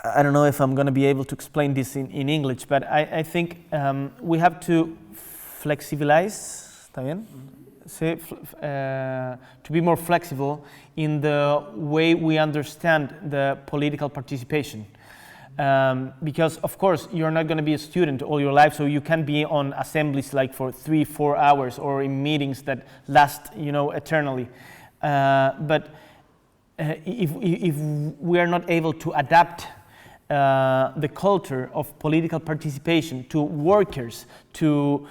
I don't know if I'm going to be able to explain this in English, but I think we have to flexibilize, ¿está bien? Sí, to be more flexible in the way we understand the political participation. Because of course you're not going to be a student all your life, so you can be on assemblies like for 3-4 hours, or in meetings that last eternally. But if we are not able to adapt the culture of political participation to workers, to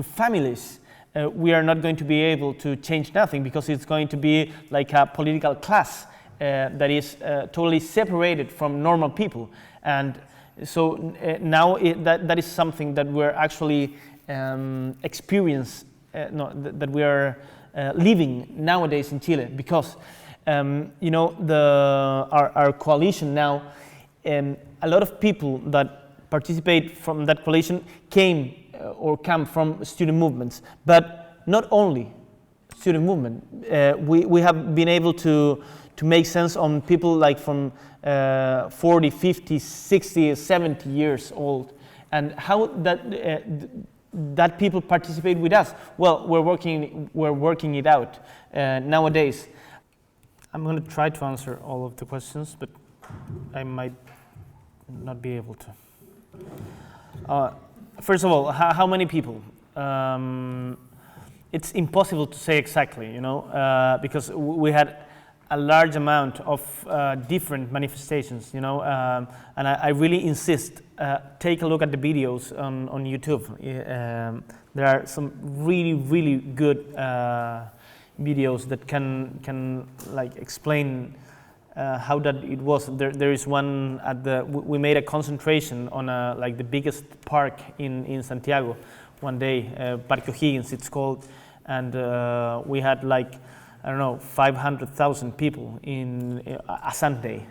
families, we are not going to be able to change nothing, because it's going to be like a political class that is totally separated from normal people. And so now that is something that we're actually that we are living nowadays in Chile, because our coalition now, a lot of people that participate from that coalition came or come from student movements, but not only student movement. We have been able to make sense on people like from 40, 50, 60, 70 years old, and how that people participate with us. Well, we're working it out nowadays. I'm going to try to answer all of the questions, but I might not be able to. First of all, how many people? It's impossible to say exactly, because we had a large amount of different manifestations, and I really insist, take a look at the videos on YouTube. There are some really, really good videos that can like explain how that it was. There is one we made a concentration on like the biggest park in Santiago one day, Parque O'Higgins it's called, and we had like, I don't know, 500,000 people in a Sunday,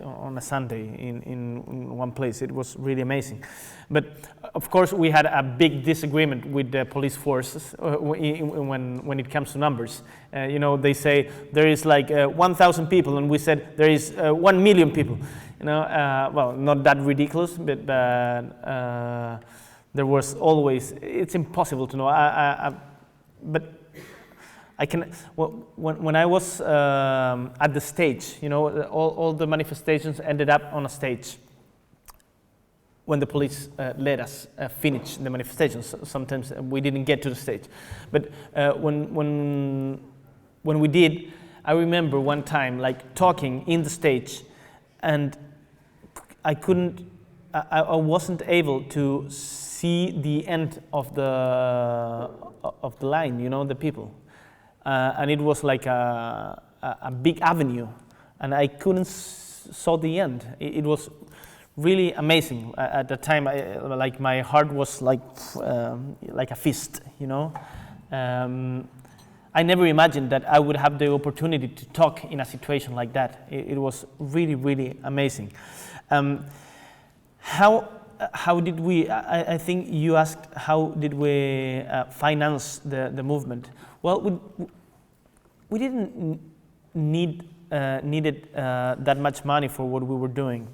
on a Sunday in one place. It was really amazing. But of course we had a big disagreement with the police forces when it comes to numbers. They say there is like 1,000 people, and we said there is 1 million people. Well, not that ridiculous, but there was always, it's impossible to know. But I can, well, when I was at the stage, all the manifestations ended up on a stage when the police let us finish the manifestations. Sometimes we didn't get to the stage. But when we did, I remember one time like talking in the stage, and I wasn't able to see the end of the line, the people. And it was like a big avenue, and I couldn't saw the end. It was really amazing at the time. Like my heart was like a fist, I never imagined that I would have the opportunity to talk in a situation like that. It was really, really amazing. How did we? I think you asked how did we finance the movement. Well, we didn't needed that much money for what we were doing,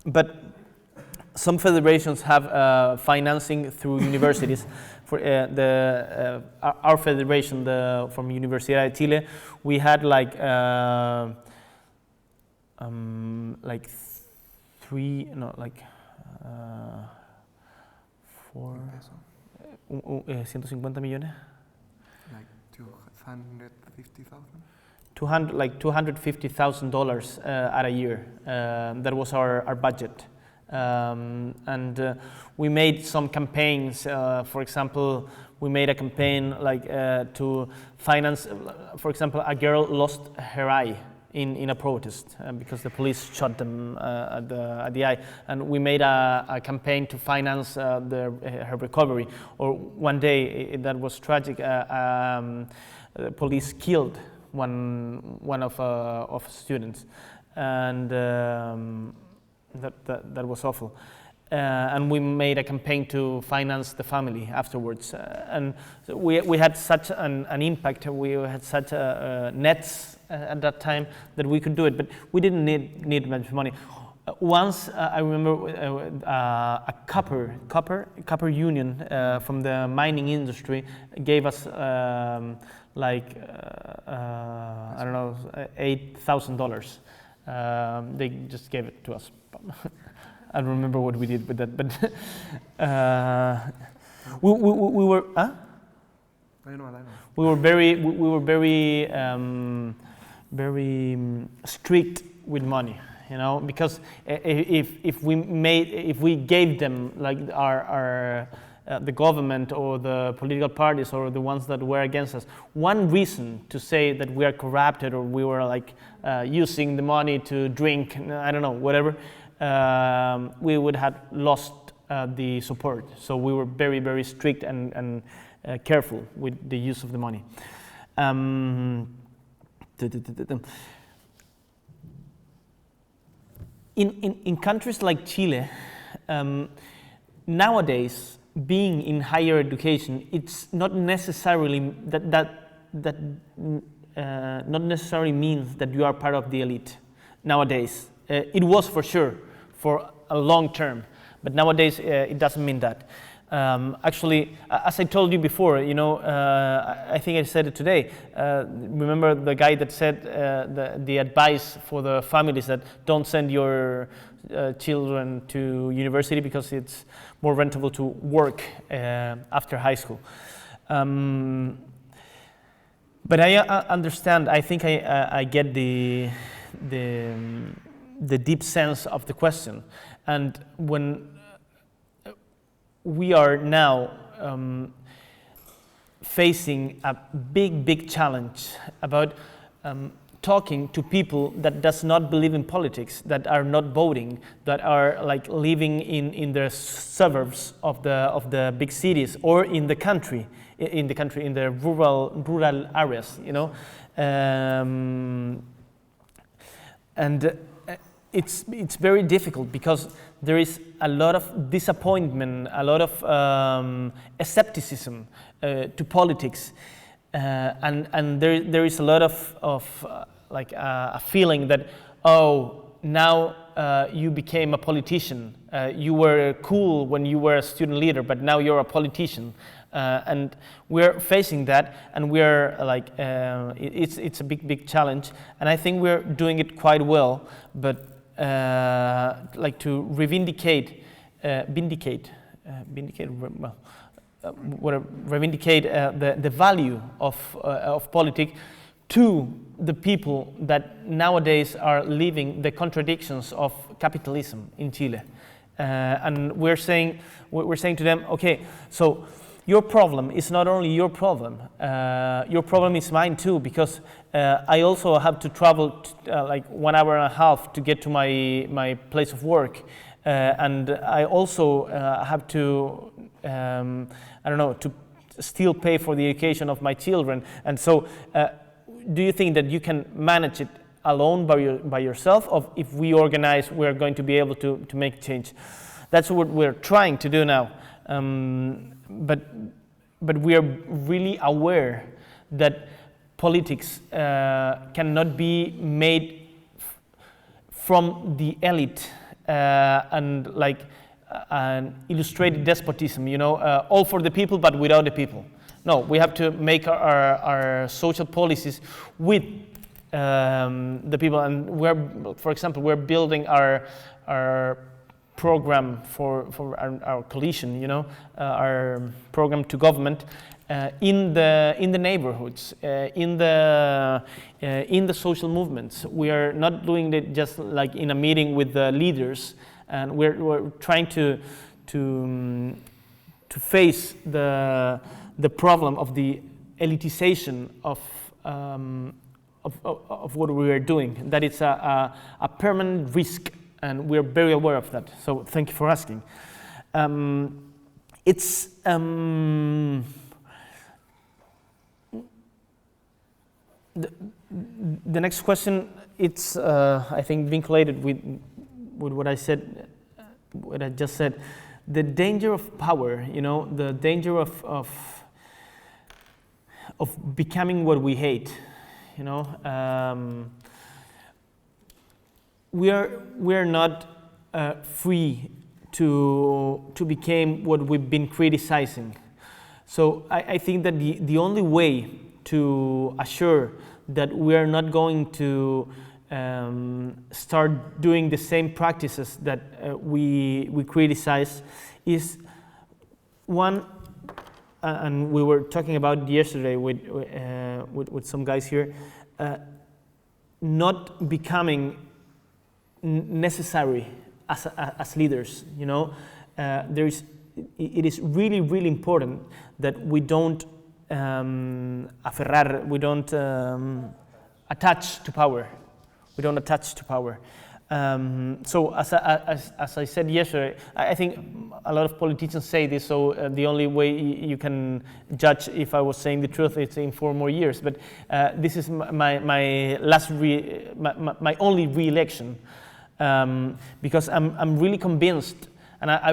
but some federations have financing through universities. For our federation, from Universidad de Chile, we had like 150 millones. Like 250,000. $250,000 at a year. That was our budget. And we made some campaigns. For example, we made a campaign to finance. For example, a girl lost her eye in a protest because the police shot them at the eye, and we made a campaign to finance her recovery. Or one day that was tragic. The police killed one of students, and that was awful. And we made a campaign to finance the family afterwards. And so we had such an impact. We had such nets at that time that we could do it, but we didn't need much money. Once I remember a copper union from the mining industry gave us I don't know, $8,000. They just gave it to us. I don't remember what we did with that, but we were. Huh? I know. We were very strict with money, because if we gave them like our the government or the political parties or the ones that were against us one reason to say that we are corrupted or we were using the money to drink, I don't know, whatever, we would have lost the support. So we were very, very strict and careful with the use of the money. In countries like Chile, nowadays, being in higher education, it's not necessarily not necessarily means that you are part of the elite. Nowadays, it was for sure for a long term, but nowadays it doesn't mean that. Actually, as I told you before, I think I said it today. Remember the guy that said the advice for the families that don't send your children to university because it's more rentable to work after high school. But I understand. I think I get the deep sense of the question, and when we are now facing a big challenge about talking to people that does not believe in politics, that are not voting, that are like living in the suburbs of the big cities or in the country, in the rural areas, and it's very difficult because there is a lot of disappointment, a lot of skepticism to politics, and there is a lot of a feeling that, oh, now you became a politician. You were cool when you were a student leader, but now you're a politician. And we're facing that, and we're it's a big challenge, and I think we're doing it quite well. But to reivindicate the value of politics to the people that nowadays are living the contradictions of capitalism in Chile, and we're saying to them, okay, so your problem is not only your problem is mine too, because I also have to travel 1 hour and a half to get to my place of work, and I also have to to still pay for the education of my children. And so do you think that you can manage it alone by yourself, or if we organize, we're going to be able to make change? That's what we're trying to do now. But we are really aware that politics cannot be made from the elite and an illustrated despotism, all for the people but without the people. No, we have to make our social policies with the people, and for example, we're building our program for our coalition, our program to government in the neighborhoods, in the social movements. We are not doing it just like in a meeting with the leaders, and we're trying to face the problem of the elitization of what we are doing. That it's a permanent risk. And we're very aware of that. So thank you for asking. It's the next question. It's I think vinculated with what I said, what I just said. The danger of power. The danger of becoming what we hate. We are not free to become what we've been criticizing. So I think that the only way to assure that we are not going to start doing the same practices that we criticize is one, and we were talking about yesterday with some guys here, not becoming necessary as leaders. It is really important that we don't aferrar, we don't attach to power. We don't attach to power. So as I said yesterday, I think a lot of politicians say this, so the only way you can judge if I was saying the truth is in 4 more years. But this is my last my only re-election. Because I'm really convinced and I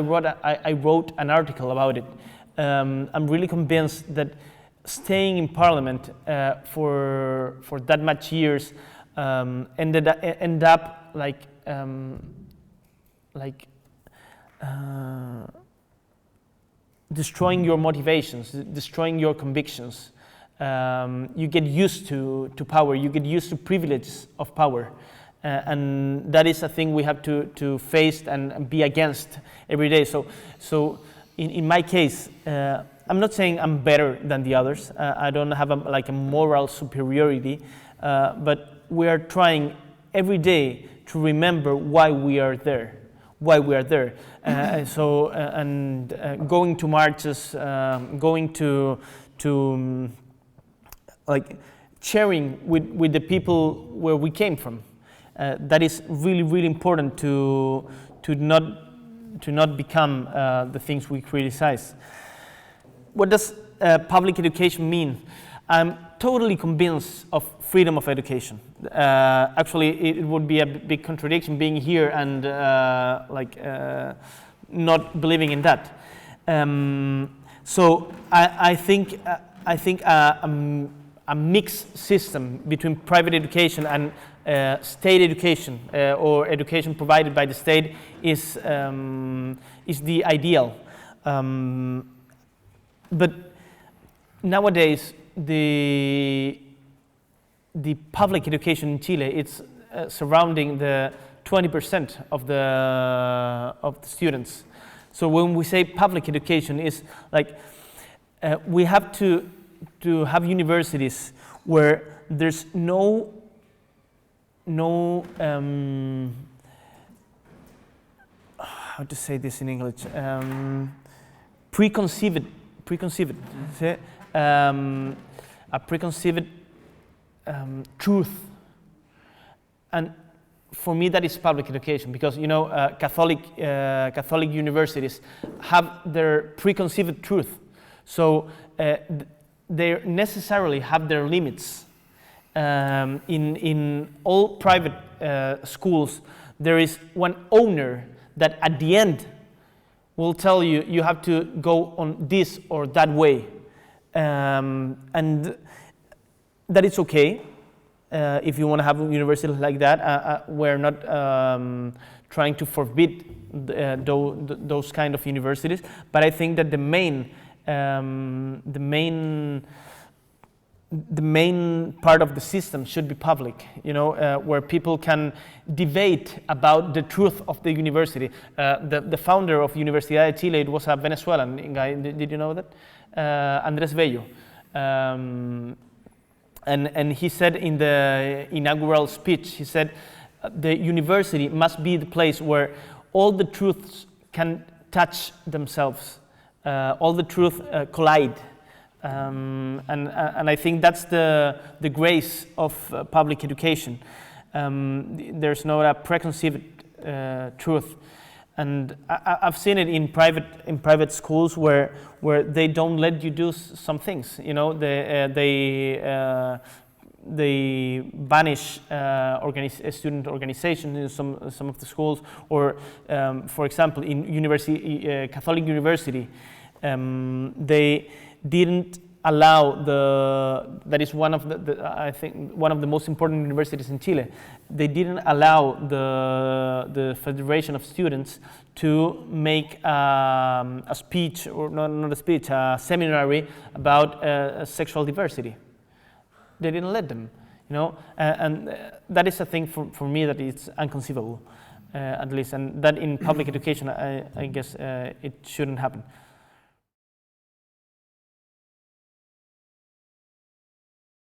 wrote an article about it. I'm really convinced that staying in parliament for that much years end up like destroying your motivations, destroying your convictions. You get used to power, you get used to privileges of power. And that is a thing we have to face and be against every day. So in my case, I'm not saying I'm better than the others. I don't have a moral superiority, but we are trying every day to remember why we are there. Going to marches, going to sharing with the people where we came from. That is really, really important to not become the things we criticize. What does public education mean? I'm totally convinced of freedom of education. Actually, it would be a big contradiction being here and not believing in that. So I think a mixed system between private education and state education or education provided by the state is the ideal. But nowadays, the public education in Chile, it's surrounding the 20% of the students. So when we say public education, is like we have to have universities where there's no how to say this in English, preconceived a preconceived truth. And for me that is public education, because Catholic universities have their preconceived truth, so they necessarily have their limits. In all private schools, there is one owner that at the end will tell you you have to go on this or that way, and that is okay if you want to have a university like that. We're not trying to forbid those kind of universities, but I think that the main part of the system should be public, where people can debate about the truth of the university. The founder of Universidad de Chile, it was a Venezuelan guy, did you know that? Andrés Bello. And he said in the inaugural speech, he said, the university must be the place where all the truths can touch themselves, all the truth collide. And I think that's the grace of public education. There's not a preconceived truth, and I've seen it in private schools where they don't let you do some things. They banish student organizations in some of the schools, or for example, in Catholic University, they didn't allow that is one of I think one of the most important universities in Chile. They didn't allow the Federation of Students to make a speech, or not a speech, a seminary about sexual diversity. They didn't let them, and that is a thing for me that is inconceivable, at least, and that in public education, I guess it shouldn't happen.